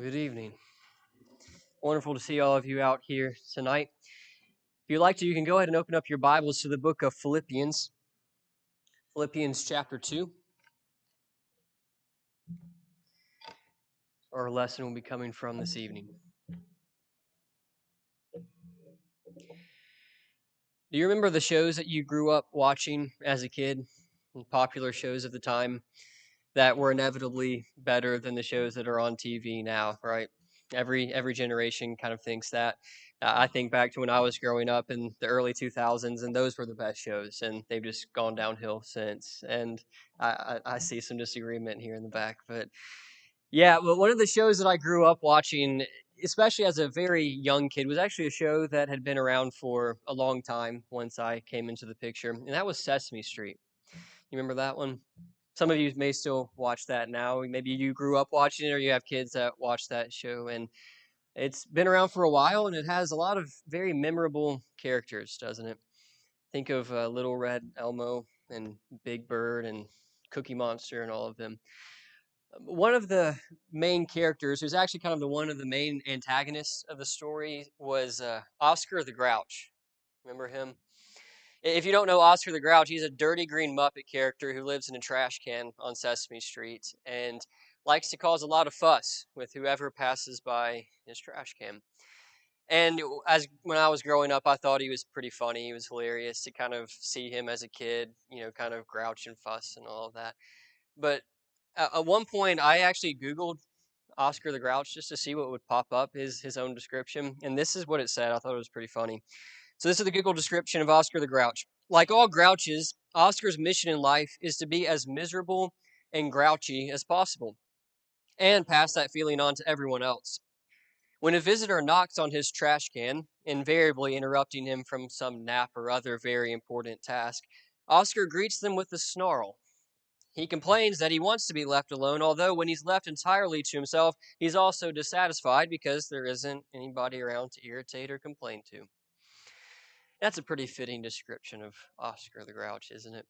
Good evening. Wonderful to see all of you out here tonight. If you'd like to, you can go ahead and open up your Bibles to the book of Philippians, Philippians chapter 2. Our lesson will be coming from this evening. Do you remember the shows that you grew up watching as a kid? Popular shows of the time that were inevitably better than the shows that are on TV now, right? Every generation kind of thinks that. I think back to when I was growing up in the early 2000s, and those were the best shows, and they've just gone downhill since. And I see some disagreement here in the back, but yeah, well, one of the shows that I grew up watching, especially as a very young kid, was actually a show that had been around for a long time once I came into the picture, and that was Sesame Street. You remember that one? Some of you may still watch that now. Maybe you grew up watching it or you have kids that watch that show. And it's been around for a while and it has a lot of very memorable characters, doesn't it? Think of Little Red Elmo and Big Bird and Cookie Monster and all of them. One of the main characters, who's actually kind of one of the main antagonists of the story, was Oscar the Grouch. Remember him? If you don't know Oscar the Grouch, he's a dirty green Muppet character who lives in a trash can on Sesame Street and likes to cause a lot of fuss with whoever passes by his trash can. And as when I was growing up, I thought he was pretty funny. He was hilarious to kind of see him as a kid, kind of grouch and fuss and all of that. But at one point, I actually Googled Oscar the Grouch just to see what would pop up, his own description, and this is what it said. I thought it was pretty funny. So this is the Google description of Oscar the Grouch. Like all grouches, Oscar's mission in life is to be as miserable and grouchy as possible and pass that feeling on to everyone else. When a visitor knocks on his trash can, invariably interrupting him from some nap or other very important task, Oscar greets them with a snarl. He complains that he wants to be left alone, although when he's left entirely to himself, he's also dissatisfied because there isn't anybody around to irritate or complain to. That's a pretty fitting description of Oscar the Grouch, isn't it?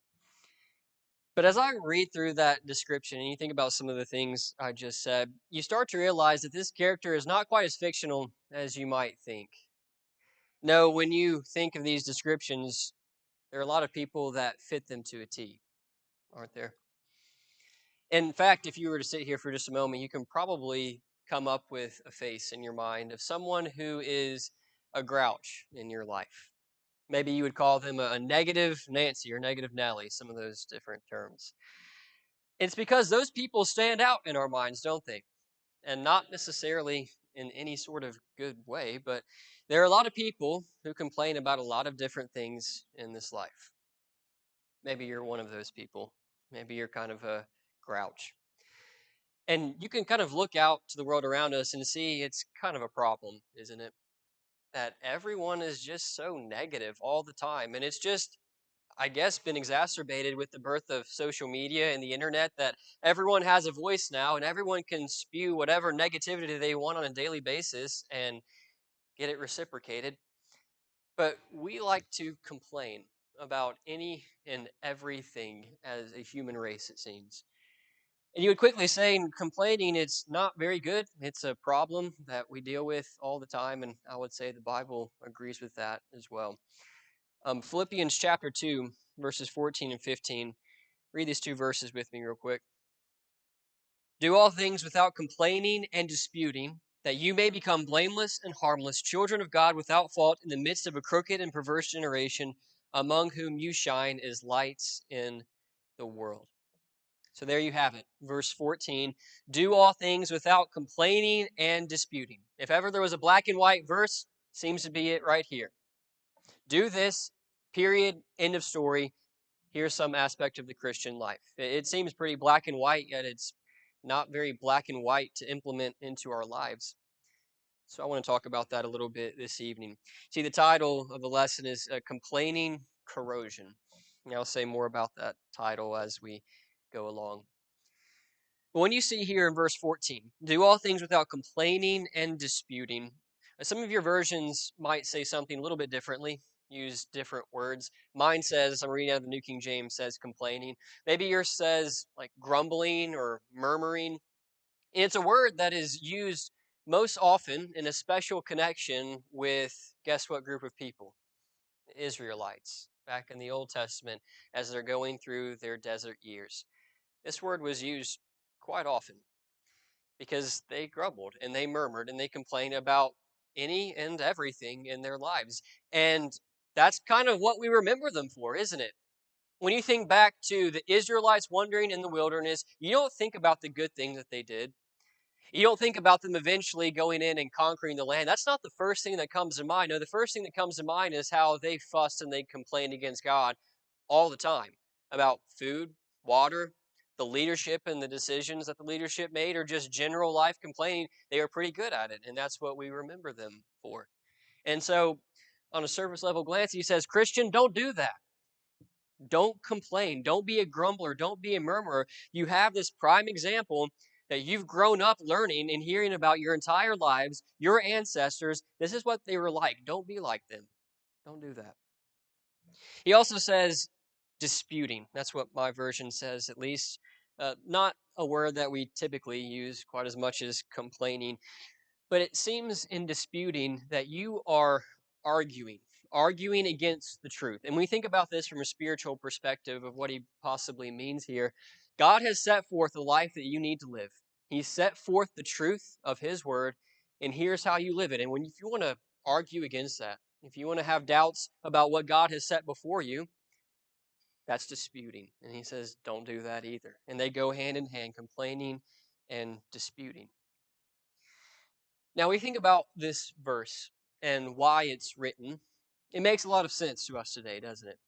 But as I read through that description and you think about some of the things I just said, you start to realize that this character is not quite as fictional as you might think. No, when you think of these descriptions, there are a lot of people that fit them to a T, aren't there? In fact, if you were to sit here for just a moment, you can probably come up with a face in your mind of someone who is a grouch in your life. Maybe you would call them a negative Nancy or negative Nellie, some of those different terms. It's because those people stand out in our minds, don't they? And not necessarily in any sort of good way, but there are a lot of people who complain about a lot of different things in this life. Maybe you're one of those people. Maybe you're kind of a grouch. And you can kind of look out to the world around us and see it's kind of a problem, isn't it? That everyone is just so negative all the time. And it's just, I guess, been exacerbated with the birth of social media and the internet, that everyone has a voice now and everyone can spew whatever negativity they want on a daily basis and get it reciprocated. But we like to complain about any and everything as a human race, it seems. And you would quickly say, in complaining, it's not very good. It's a problem that we deal with all the time, and I would say the Bible agrees with that as well. Philippians chapter 2, verses 14 and 15. Read these two verses with me real quick. Do all things without complaining and disputing, that you may become blameless and harmless, children of God without fault in the midst of a crooked and perverse generation, among whom you shine as lights in the world. So there you have it. Verse 14. Do all things without complaining and disputing. If ever there was a black and white verse, seems to be it right here. Do this, period, end of story. Here's some aspect of the Christian life. It seems pretty black and white, yet it's not very black and white to implement into our lives. So I want to talk about that a little bit this evening. See, the title of the lesson is Complaining Corrosion. And I'll say more about that title as we go along. But when you see here in verse 14, do all things without complaining and disputing. Some of your versions might say something a little bit differently, use different words. Mine says, I'm reading out of the New King James, says complaining. Maybe yours says like grumbling or murmuring. And it's a word that is used most often in a special connection with, guess what group of people? The Israelites, back in the Old Testament, as they're going through their desert years. This word was used quite often because they grumbled and they murmured and they complained about any and everything in their lives. And that's kind of what we remember them for, isn't it? When you think back to the Israelites wandering in the wilderness, you don't think about the good things that they did. You don't think about them eventually going in and conquering the land. That's not the first thing that comes to mind. No, the first thing that comes to mind is how they fussed and they complained against God all the time about food, water, the leadership and the decisions that the leadership made, or just general life complaining. They were pretty good at it, and that's what we remember them for. And so, on a surface level glance, he says, Christian, don't do that. Don't complain. Don't be a grumbler. Don't be a murmurer. You have this prime example that you've grown up learning and hearing about your entire lives, your ancestors. This is what they were like. Don't be like them. Don't do that. He also says disputing. That's what my version says, at least. Not a word that we typically use quite as much as complaining. But it seems in disputing that you are arguing, arguing against the truth. And we think about this from a spiritual perspective of what he possibly means here. God has set forth the life that you need to live. He set forth the truth of his word, and here's how you live it. And if you want to argue against that, if you want to have doubts about what God has set before you, that's disputing. And he says, don't do that either. And they go hand in hand, complaining and disputing. Now, we think about this verse and why it's written. It makes a lot of sense to us today, doesn't it?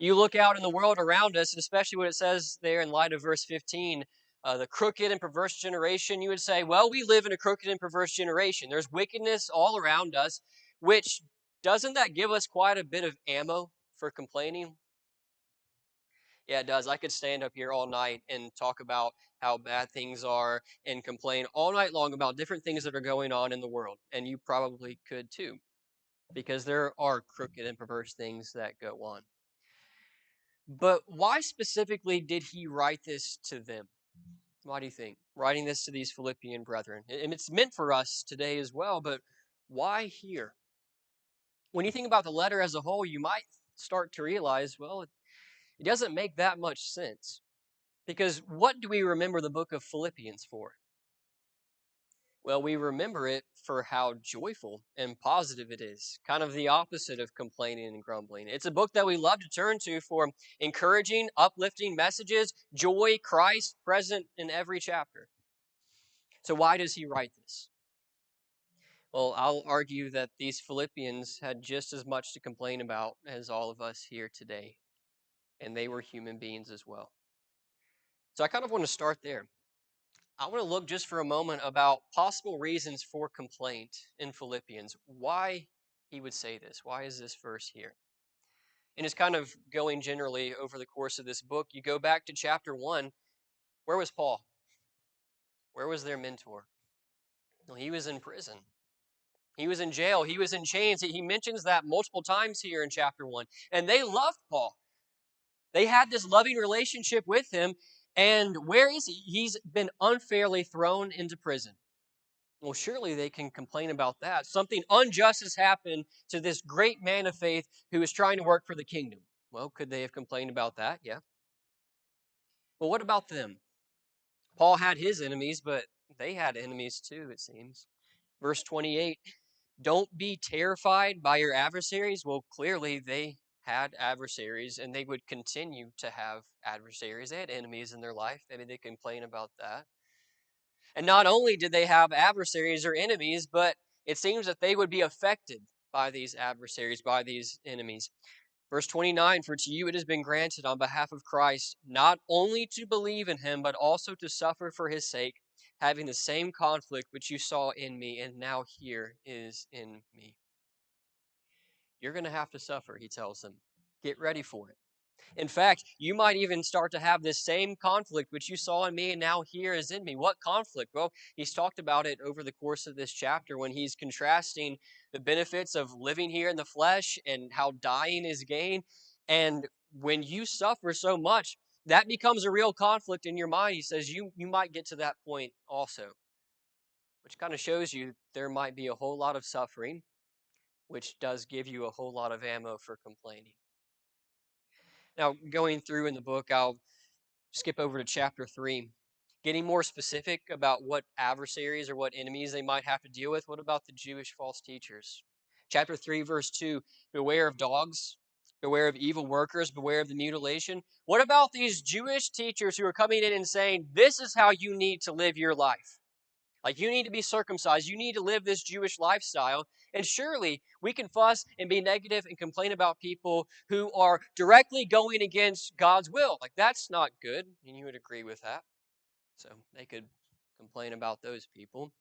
You look out in the world around us, and especially what it says there in light of verse 15, the crooked and perverse generation, you would say, well, we live in a crooked and perverse generation. There's wickedness all around us, which doesn't that give us quite a bit of ammo for complaining? Yeah, it does. I could stand up here all night and talk about how bad things are and complain all night long about different things that are going on in the world. And you probably could too, because there are crooked and perverse things that go on. But why specifically did he write this to them? Why do you think? Writing this to these Philippian brethren. And it's meant for us today as well, but why here? When you think about the letter as a whole, you might start to realize, well, it doesn't make that much sense. Because what do we remember the book of Philippians for? Well, we remember it for how joyful and positive it is, kind of the opposite of complaining and grumbling. It's a book that we love to turn to for encouraging, uplifting messages, joy, Christ present in every chapter. So, why does he write this? Well, I'll argue that these Philippians had just as much to complain about as all of us here today, and they were human beings as well. So, I kind of want to start there. I want to look just for a moment about possible reasons for complaint in Philippians. Why he would say this. Why is this verse here? And it's kind of going generally over the course of this book. You go back to chapter 1. Where was Paul? Where was their mentor? Well, he was in prison. He was in jail. He was in chains. He mentions that multiple times here in chapter 1. And they loved Paul. They had this loving relationship with him. And where is he? He's been unfairly thrown into prison. Well, surely they can complain about that. Something unjust has happened to this great man of faith who is trying to work for the kingdom. Well, could they have complained about that? Yeah. Well, what about them? Paul had his enemies, but they had enemies too, it seems. Verse 28, don't be terrified by your adversaries. Well, clearly they had adversaries and they would continue to have adversaries. They had enemies in their life. Maybe they complain about that. And not only did they have adversaries or enemies, but it seems that they would be affected by these adversaries, by these enemies. Verse 29, for to you it has been granted on behalf of Christ not only to believe in him, but also to suffer for his sake, having the same conflict which you saw in me and now here is in me. You're going to have to suffer, he tells them. Get ready for it. In fact, you might even start to have this same conflict which you saw in me and now here is in me. What conflict? Well, he's talked about it over the course of this chapter when he's contrasting the benefits of living here in the flesh and how dying is gain. And when you suffer so much, that becomes a real conflict in your mind. He says you might get to that point also, which kind of shows you there might be a whole lot of suffering, which does give you a whole lot of ammo for complaining. Now, going through in the book, I'll skip over to chapter 3, getting more specific about what adversaries or what enemies they might have to deal with. What about the Jewish false teachers? Chapter 3, verse 2, beware of dogs, beware of evil workers, beware of the mutilation. What about these Jewish teachers who are coming in and saying, this is how you need to live your life? Like, you need to be circumcised. You need to live this Jewish lifestyle. And surely we can fuss and be negative and complain about people who are directly going against God's will. Like, that's not good. And you would agree with that. So they could complain about those people.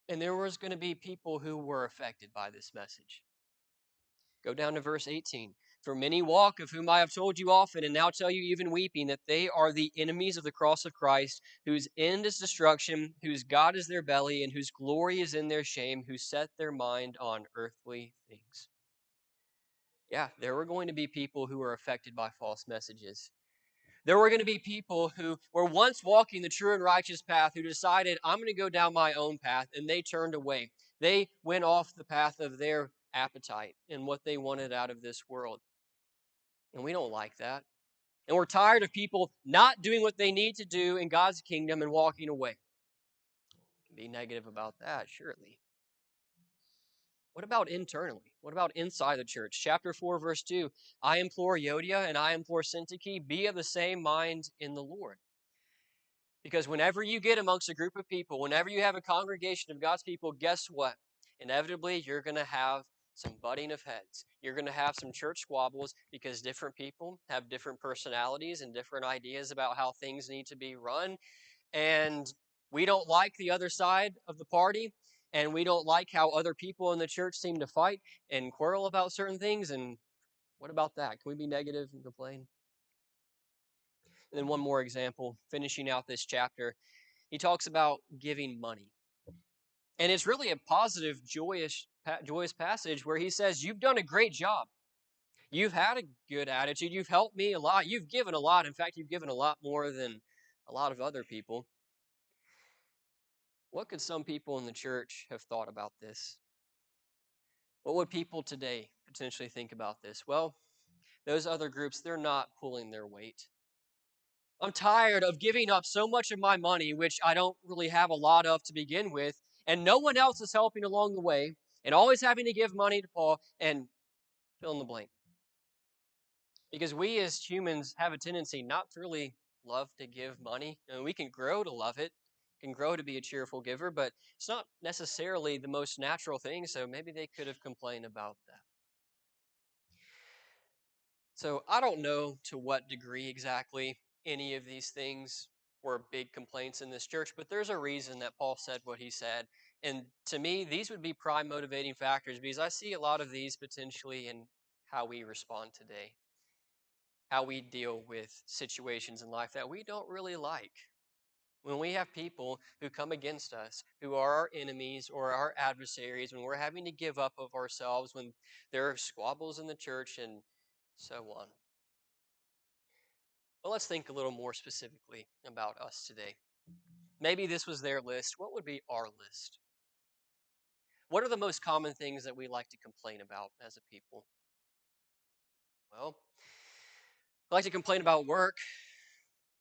And there was going to be people who were affected by this message. Go down to verse 18. For many walk, of whom I have told you often, and now tell you even weeping, that they are the enemies of the cross of Christ, whose end is destruction, whose God is their belly, and whose glory is in their shame, who set their mind on earthly things. Yeah, there were going to be people who were affected by false messages. There were going to be people who were once walking the true and righteous path who decided, I'm going to go down my own path, and they turned away. They went off the path of their appetite and what they wanted out of this world. And we don't like that. And we're tired of people not doing what they need to do in God's kingdom and walking away. Be negative about that, surely. What about internally? What about inside the church? Chapter 4, verse 2, I implore Euodia and I implore Syntyche, be of the same mind in the Lord. Because whenever you get amongst a group of people, whenever you have a congregation of God's people, guess what? Inevitably, you're going to have some butting of heads. You're going to have some church squabbles because different people have different personalities and different ideas about how things need to be run. And we don't like the other side of the party. And we don't like how other people in the church seem to fight and quarrel about certain things. And what about that? Can we be negative and complain? And then one more example, finishing out this chapter. He talks about giving money. And it's really a positive, joyous passage where he says, you've done a great job. You've had a good attitude. You've helped me a lot. You've given a lot. In fact, you've given a lot more than a lot of other people. What could some people in the church have thought about this? What would people today potentially think about this? Well, those other groups, they're not pulling their weight. I'm tired of giving up so much of my money, which I don't really have a lot of to begin with, and no one else is helping along the way, and always having to give money to Paul and fill in the blank. Because we as humans have a tendency not to really love to give money. And we can grow to love it, can grow to be a cheerful giver, but it's not necessarily the most natural thing, so maybe they could have complained about that. So I don't know to what degree exactly any of these things were big complaints in this church, but there's a reason that Paul said what he said. And to me, these would be prime motivating factors because I see a lot of these potentially in how we respond today, how we deal with situations in life that we don't really like. When we have people who come against us, who are our enemies or our adversaries, when we're having to give up of ourselves, when there are squabbles in the church and so on. But let's think a little more specifically about us today. Maybe this was their list. What would be our list? What are the most common things that we like to complain about as a people? Well, I like to complain about work.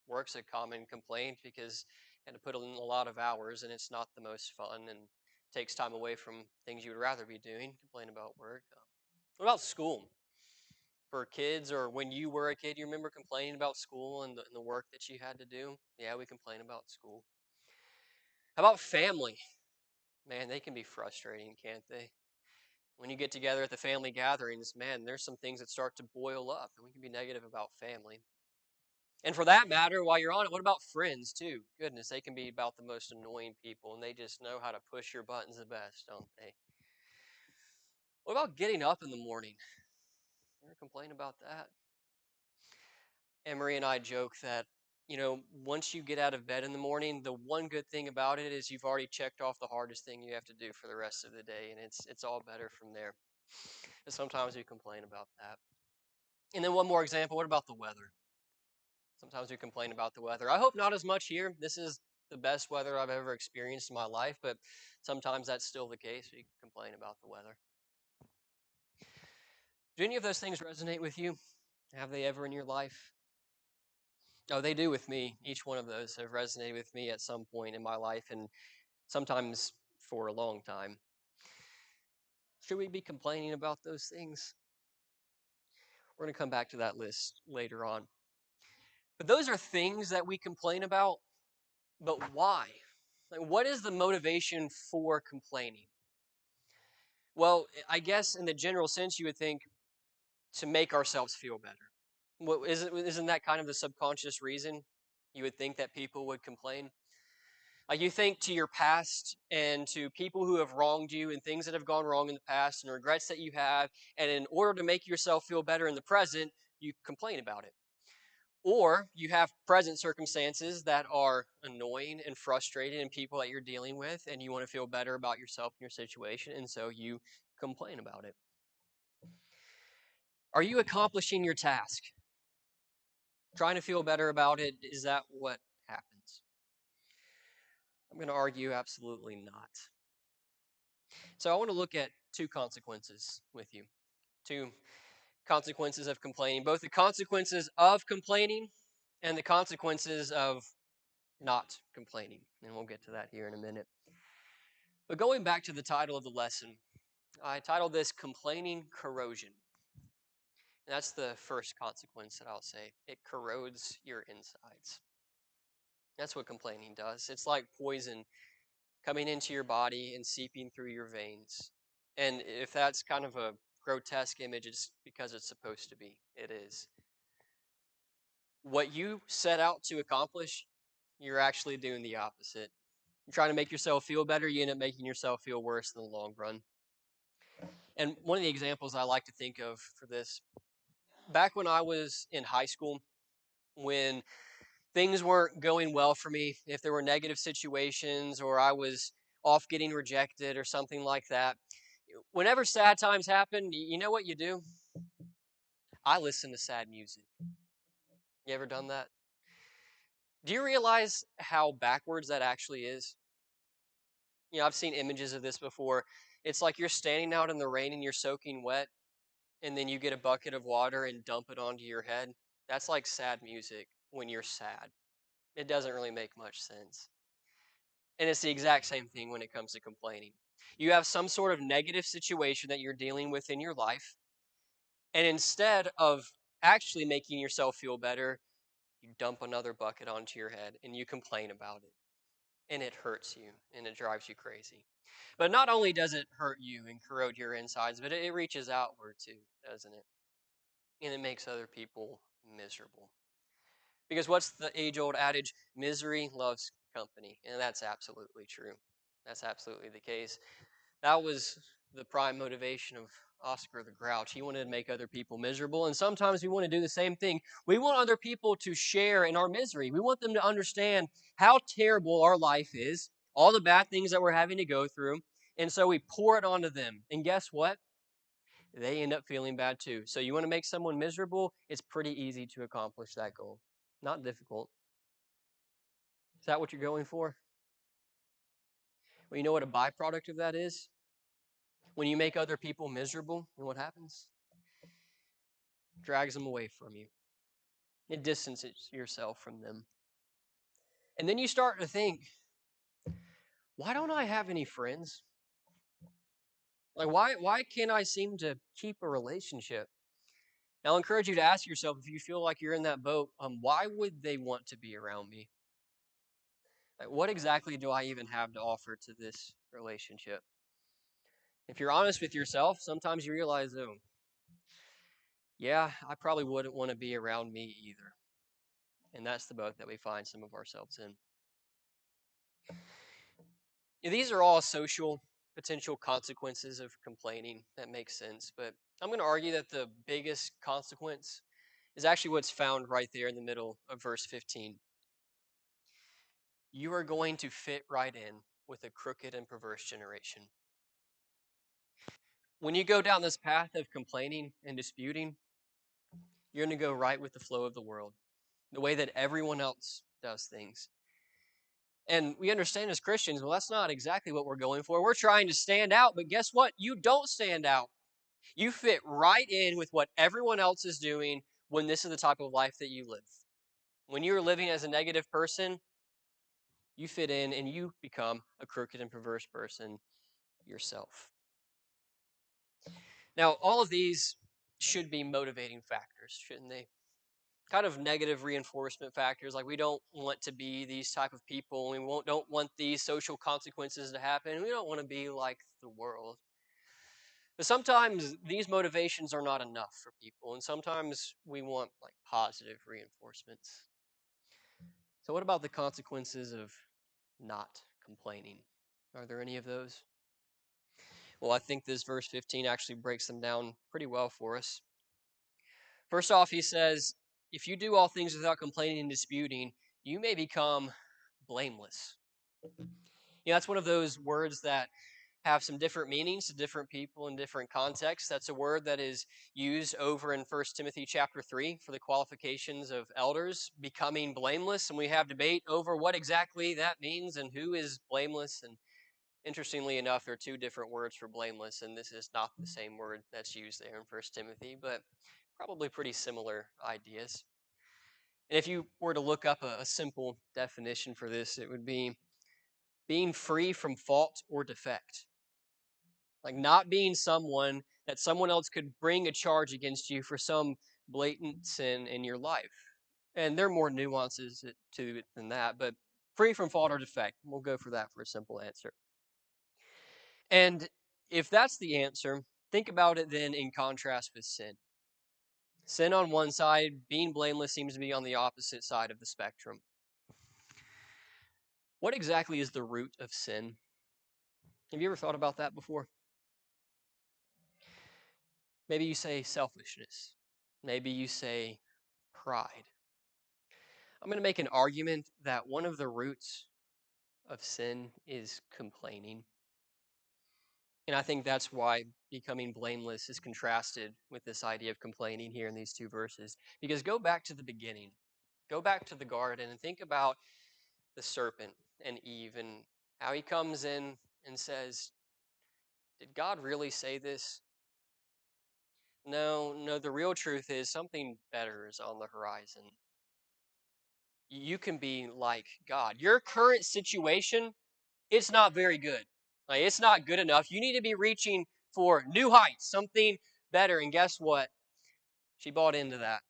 Work's a common complaint because you had to put in a lot of hours and it's not the most fun and takes time away from things you would rather be doing. Complain about work. What about school? For kids or when you were a kid, you remember complaining about school and the work that you had to do? Yeah, we complain about school. How about family? Man, they can be frustrating, can't they? When you get together at the family gatherings, man, there's some things that start to boil up, and we can be negative about family. And for that matter, while you're on it, what about friends, too? Goodness, they can be about the most annoying people, and they just know how to push your buttons the best, don't they? What about getting up in the morning? You ever complain about that? Emery and I joke that, once you get out of bed in the morning, the one good thing about it is you've already checked off the hardest thing you have to do for the rest of the day, and it's all better from there. And sometimes we complain about that. And then one more example, what about the weather? Sometimes we complain about the weather. I hope not as much here. This is the best weather I've ever experienced in my life, but sometimes that's still the case. We complain about the weather. Do any of those things resonate with you? Have they ever in your life? Oh, they do with me. Each one of those have resonated with me at some point in my life, and sometimes for a long time. Should we be complaining about those things? We're going to come back to that list later on. But those are things that we complain about, but why? Like, what is the motivation for complaining? Well, I guess in the general sense, you would think to make ourselves feel better. Isn't that kind of the subconscious reason you would think that people would complain? Like you think to your past and to people who have wronged you and things that have gone wrong in the past and regrets that you have, and in order to make yourself feel better in the present, you complain about it. Or you have present circumstances that are annoying and frustrating and people that you're dealing with, and you want to feel better about yourself and your situation, and so you complain about it. Are you accomplishing your task? Trying to feel better about it, is that what happens? I'm going to argue absolutely not. So I want to look at two consequences with you. Two consequences of complaining, both the consequences of complaining and the consequences of not complaining. And we'll get to that here in a minute. But going back to the title of the lesson, I titled this Complaining Corrosion. And that's the first consequence that I'll say. It corrodes your insides. That's what complaining does. It's like poison coming into your body and seeping through your veins. And if that's kind of a grotesque image, it's because it's supposed to be. It is. What you set out to accomplish, you're actually doing the opposite. You're trying to make yourself feel better, you end up making yourself feel worse in the long run. And one of the examples I like to think of for this, back when I was in high school, when things weren't going well for me, if there were negative situations or I was off getting rejected or something like that, whenever sad times happen, you know what you do? I listen to sad music. You ever done that? Do you realize how backwards that actually is? I've seen images of this before. It's like you're standing out in the rain and you're soaking wet, and then you get a bucket of water and dump it onto your head. That's like sad music when you're sad. It doesn't really make much sense. And it's the exact same thing when it comes to complaining. You have some sort of negative situation that you're dealing with in your life, and instead of actually making yourself feel better, you dump another bucket onto your head and you complain about it. And it hurts you and it drives you crazy. But not only does it hurt you and corrode your insides, but it reaches outward too, doesn't it? And it makes other people miserable. Because what's the age old adage? Misery loves company. And that's absolutely true. That's absolutely the case. That was the prime motivation of Oscar the Grouch. He wanted to make other people miserable. And sometimes we want to do the same thing. We want other people to share in our misery. We want them to understand how terrible our life is, all the bad things that we're having to go through. And so we pour it onto them. And guess what? They end up feeling bad too. So you want to make someone miserable? It's pretty easy to accomplish that goal. Not difficult. Is that what you're going for? Well, you know what a byproduct of that is? When you make other people miserable, and what happens? It drags them away from you. It distances yourself from them. And then you start to think, why don't I have any friends? Like why can't I seem to keep a relationship? Now, I'll encourage you to ask yourself if you feel like you're in that boat, why would they want to be around me? Like, what exactly do I even have to offer to this relationship? If you're honest with yourself, sometimes you realize, oh, yeah, I probably wouldn't want to be around me either. And that's the boat that we find some of ourselves in. These are all social potential consequences of complaining. That makes sense. But I'm going to argue that the biggest consequence is actually what's found right there in the middle of verse 15. You are going to fit right in with a crooked and perverse generation. When you go down this path of complaining and disputing, you're going to go right with the flow of the world. the way that everyone else does things. And we understand as Christians, well, that's not exactly what we're going for. We're trying to stand out, but guess what? You don't stand out. You fit right in with what everyone else is doing when this is the type of life that you live. When you're living as a negative person, you fit in and you become a crooked and perverse person yourself. Now, all of these should be motivating factors, shouldn't they? Kind of negative reinforcement factors, like we don't want to be these type of people. Don't want these social consequences to happen. We don't want to be like the world. But sometimes these motivations are not enough for people, and sometimes we want like positive reinforcements. So, what about the consequences of not complaining? Are there any of those? Well, I think this verse 15 actually breaks them down pretty well for us. First off, he says, if you do all things without complaining and disputing, you may become blameless. That's one of those words that have some different meanings to different people in different contexts. That's a word that is used over in 1 Timothy chapter 3 for the qualifications of elders, becoming blameless. And we have debate over what exactly that means and who is blameless. And interestingly enough, there are two different words for blameless, and this is not the same word that's used there in 1 Timothy, but probably pretty similar ideas. And if you were to look up a simple definition for this, it would be being free from fault or defect. Like not being someone that someone else could bring a charge against you for some blatant sin in your life. And there are more nuances to it than that, but free from fault or defect. We'll go for that for a simple answer. And if that's the answer, think about it then in contrast with sin. Sin on one side, being blameless seems to be on the opposite side of the spectrum. What exactly is the root of sin? Have you ever thought about that before? Maybe you say selfishness. Maybe you say pride. I'm going to make an argument that one of the roots of sin is complaining. And I think that's why becoming blameless is contrasted with this idea of complaining here in these two verses. Because go back to the beginning, go back to the garden and think about the serpent and Eve and how he comes in and says, did God really say this? No, the real truth is something better is on the horizon. You can be like God. Your current situation, it's not very good. Like, it's not good enough. You need to be reaching for new heights, something better. And guess what? She bought into that.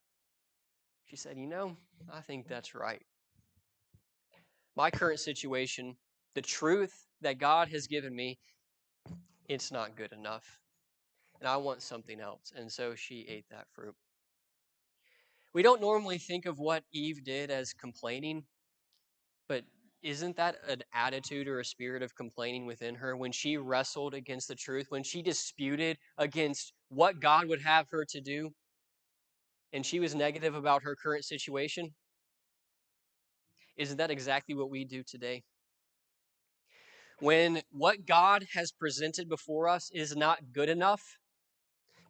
She said, I think that's right. My current situation, the truth that God has given me, it's not good enough. And I want something else. And so she ate that fruit. We don't normally think of what Eve did as complaining, but isn't that an attitude or a spirit of complaining within her when she wrestled against the truth, when she disputed against what God would have her to do, and she was negative about her current situation? Isn't that exactly what we do today? When what God has presented before us is not good enough,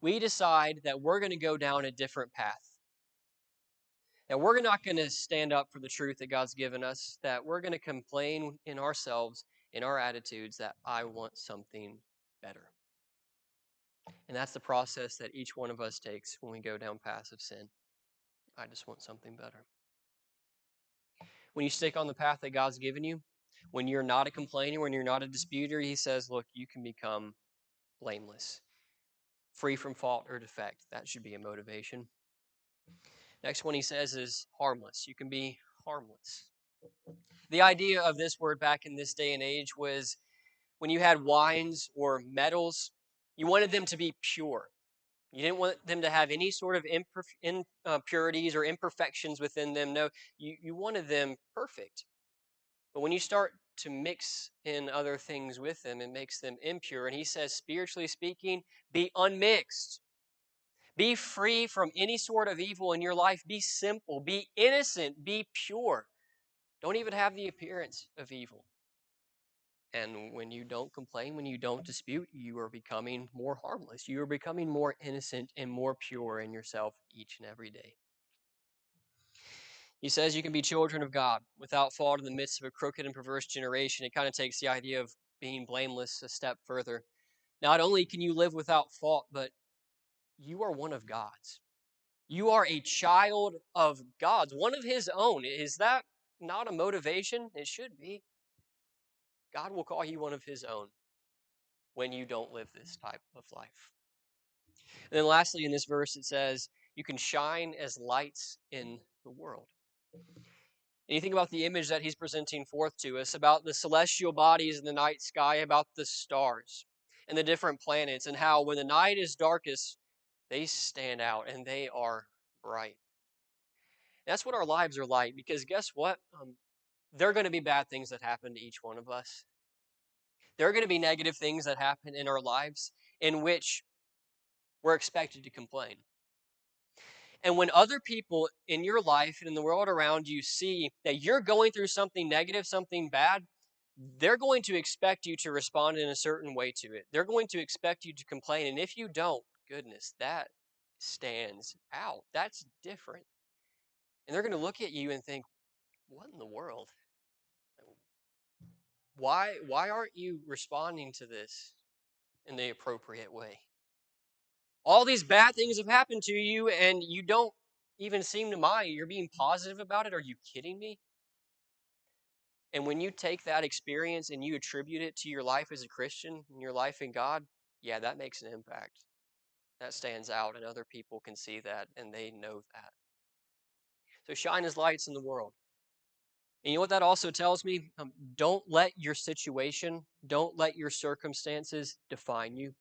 we decide that we're going to go down a different path. That we're not going to stand up for the truth that God's given us, that we're going to complain in ourselves, in our attitudes, that I want something better. And that's the process that each one of us takes when we go down paths of sin. I just want something better. When you stick on the path that God's given you, when you're not a complainer, when you're not a disputer, he says, look, you can become blameless, free from fault or defect. That should be a motivation. Next one he says is harmless. You can be harmless. The idea of this word back in this day and age was when you had wines or metals, you wanted them to be pure. You didn't want them to have any sort of impurities or imperfections within them. No, you wanted them perfect. But when you start to mix in other things with them, it makes them impure. And he says, spiritually speaking, be unmixed. Be free from any sort of evil in your life. Be simple. Be innocent. Be pure. Don't even have the appearance of evil. And when you don't complain, when you don't dispute, you are becoming more harmless. You are becoming more innocent and more pure in yourself each and every day. He says you can be children of God without fault in the midst of a crooked and perverse generation. It kind of takes the idea of being blameless a step further. Not only can you live without fault, but you are one of God's. You are a child of God's, one of His own. Is that not a motivation? It should be. God will call you one of His own when you don't live this type of life. And then lastly, in this verse, it says, you can shine as lights in the world. And you think about the image that he's presenting forth to us, about the celestial bodies in the night sky, about the stars and the different planets, and how when the night is darkest, they stand out and they are bright. That's what our lives are like, because guess what? There are going to be bad things that happen to each one of us. There are going to be negative things that happen in our lives in which we're expected to complain. And when other people in your life and in the world around you see that you're going through something negative, something bad, they're going to expect you to respond in a certain way to it. They're going to expect you to complain. And if you don't, goodness, that stands out. That's different. And they're going to look at you and think, what in the world? Why aren't you responding to this in the appropriate way? All these bad things have happened to you and you don't even seem to mind. You're being positive about it. Are you kidding me? And when you take that experience and you attribute it to your life as a Christian and your life in God, yeah, that makes an impact. That stands out, and other people can see that and they know that. So shine as lights in the world. And you know what that also tells me? Don't let your situation, don't let your circumstances define you.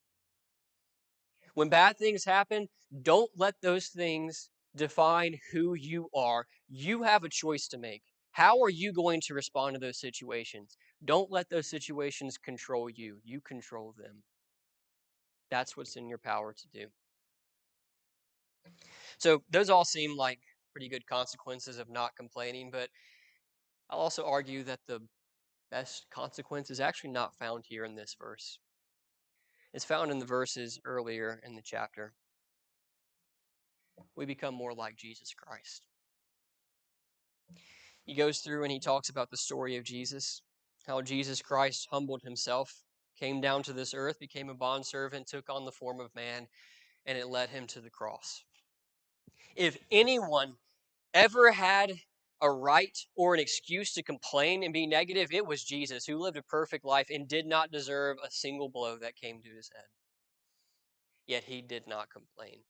When bad things happen, don't let those things define who you are. You have a choice to make. How are you going to respond to those situations? Don't let those situations control you. You control them. That's what's in your power to do. So, those all seem like pretty good consequences of not complaining, but I'll also argue that the best consequence is actually not found here in this verse. It's found in the verses earlier in the chapter. We become more like Jesus Christ. He goes through and he talks about the story of Jesus, how Jesus Christ humbled himself, came down to this earth, became a bondservant, took on the form of man, and it led him to the cross. If anyone ever had a right or an excuse to complain and be negative, it was Jesus, who lived a perfect life and did not deserve a single blow that came to his head. Yet he did not complain.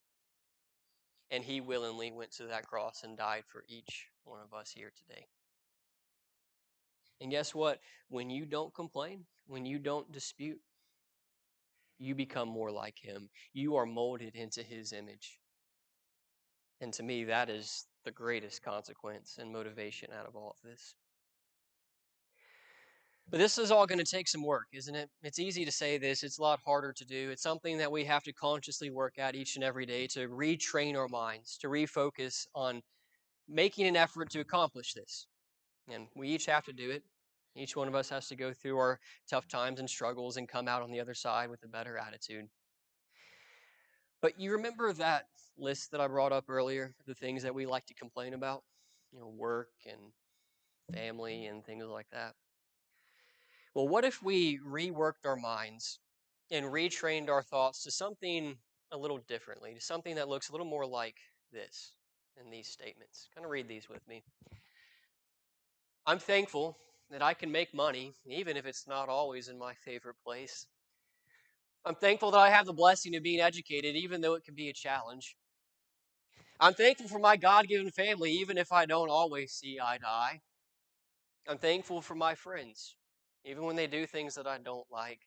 And he willingly went to that cross and died for each one of us here today. And guess what? When you don't complain, when you don't dispute, you become more like him. You are molded into his image. And to me, that is the greatest consequence and motivation out of all of this. But this is all going to take some work, isn't it? It's easy to say this. It's a lot harder to do. It's something that we have to consciously work at each and every day to retrain our minds, to refocus on making an effort to accomplish this. And we each have to do it. Each one of us has to go through our tough times and struggles and come out on the other side with a better attitude. But you remember that list that I brought up earlier, the things that we like to complain about? Work and family and things like that. Well, what if we reworked our minds and retrained our thoughts to something a little differently, to something that looks a little more like this in these statements? Kind of read these with me. I'm thankful that I can make money, even if it's not always in my favorite place. I'm thankful that I have the blessing of being educated, even though it can be a challenge. I'm thankful for my God-given family, even if I don't always see eye to eye. I'm thankful for my friends, even when they do things that I don't like.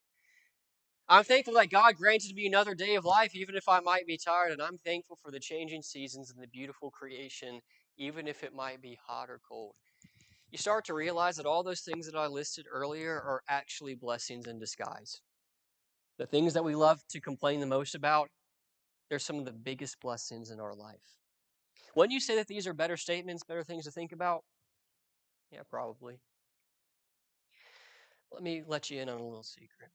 I'm thankful that God granted me another day of life, even if I might be tired. And I'm thankful for the changing seasons and the beautiful creation, even if it might be hot or cold. You start to realize that all those things that I listed earlier are actually blessings in disguise. The things that we love to complain the most about, they're some of the biggest blessings in our life. Wouldn't you say that these are better statements, better things to think about? Yeah, probably. Let me let you in on a little secret.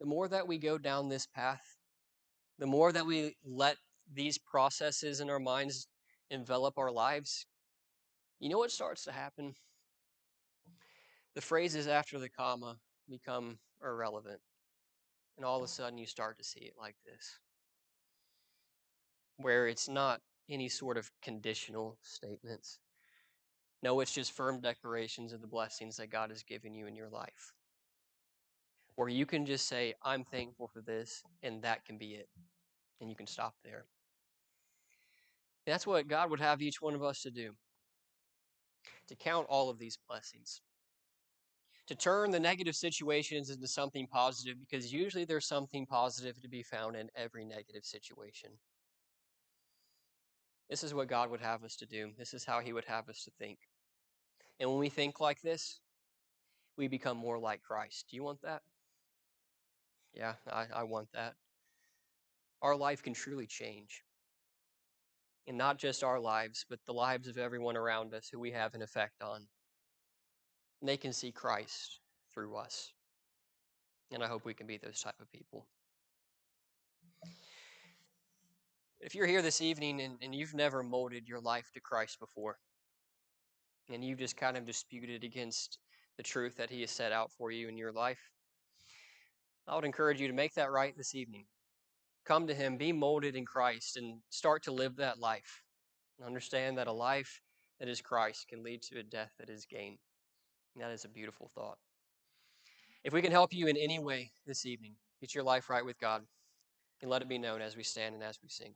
The more that we go down this path, the more that we let these processes in our minds envelop our lives, you know what starts to happen? The phrases after the comma become irrelevant. And all of a sudden, you start to see it like this, where it's not any sort of conditional statements. No, it's just firm declarations of the blessings that God has given you in your life, where you can just say, I'm thankful for this, and that can be it. And you can stop there. That's what God would have each one of us to do, to count all of these blessings, to turn the negative situations into something positive, because usually there's something positive to be found in every negative situation. This is what God would have us to do. This is how He would have us to think. And when we think like this, we become more like Christ. Do you want that? Yeah, I want that. Our life can truly change. And not just our lives, but the lives of everyone around us who we have an effect on. And they can see Christ through us. And I hope we can be those type of people. If you're here this evening and you've never molded your life to Christ before, and you've just kind of disputed against the truth that He has set out for you in your life, I would encourage you to make that right this evening. Come to Him, be molded in Christ, and start to live that life. Understand that a life that is Christ can lead to a death that is gain. And that is a beautiful thought. If we can help you in any way this evening, get your life right with God, and let it be known as we stand and as we sing.